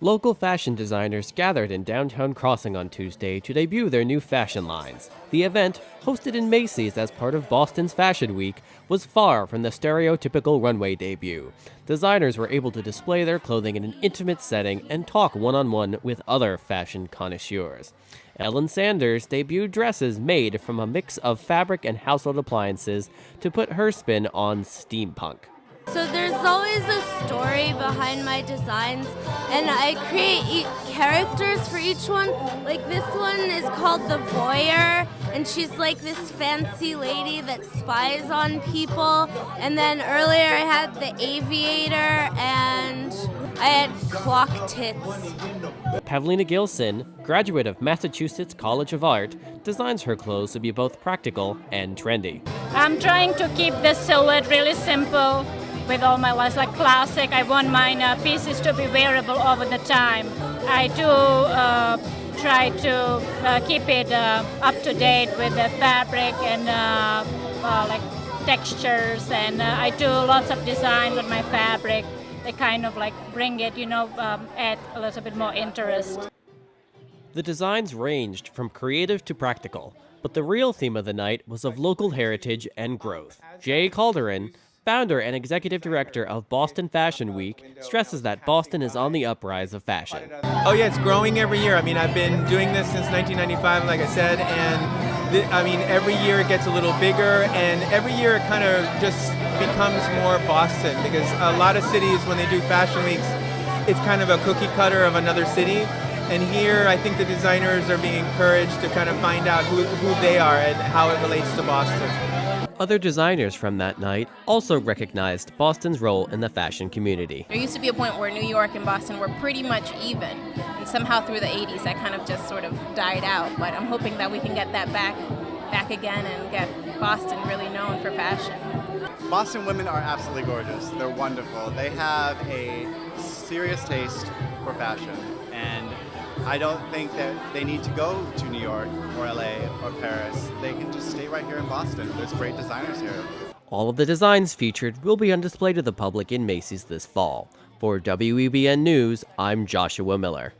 Local fashion designers gathered in downtown Crossing on Tuesday to debut their new fashion lines. The event, hosted in Macys as part of Boston's Fashion Week, was far from the stereotypical runway debut. Designers were able to display their clothing in an intimate setting and talk one-on-one with other fashion connoisseurs. Ellen Sanders debuted dresses made from a mix of fabric and household appliances to put her spin on steampunk. So there's always a story behind my designs, and I create characters for each one. Like this one is called the Voyeur, and she's like this fancy lady that spies on people. And then earlier I had the Aviator, and I had Clock Tits. Pavlina Gilson, graduate of Massachusetts College of Art, designs her clothes to be both practical and trendy. I'm trying to keep the silhouette really simple with all my lines, like classic. I want my pieces to be wearable over the time. I do try to keep it up to date with the fabric and like textures, and I do lots of design with my fabric. They kind of like bring it, add a little bit more interest. The designs ranged from creative to practical, but the real theme of the night was of local heritage and growth. Jay Calderon, founder and executive director of Boston Fashion Week, stresses that Boston is on the uprise of fashion. Oh yeah, it's growing every year. I mean, I've been doing this since 1995, like I said, and every year it gets a little bigger, and every year it kind of just becomes more Boston, because a lot of cities, when they do fashion weeks, it's kind of a cookie cutter of another city. And here, I think the designers are being encouraged to kind of find out who they are and how it relates to Boston. Other designers from that night also recognized Boston's role in the fashion community. There used to be a point where New York and Boston were pretty much even, and somehow through the 80s that kind of just sort of died out. But I'm hoping that we can get that back again and get Boston really known for fashion. Boston women are absolutely gorgeous. They're wonderful. They have a serious taste for fashion, and I don't think that they need to go to New York or LA or Paris. They can just stay right here in Boston. There's great designers here. All of the designs featured will be on display to the public in Macys this fall. For WEBN News, I'm Joshua Miller.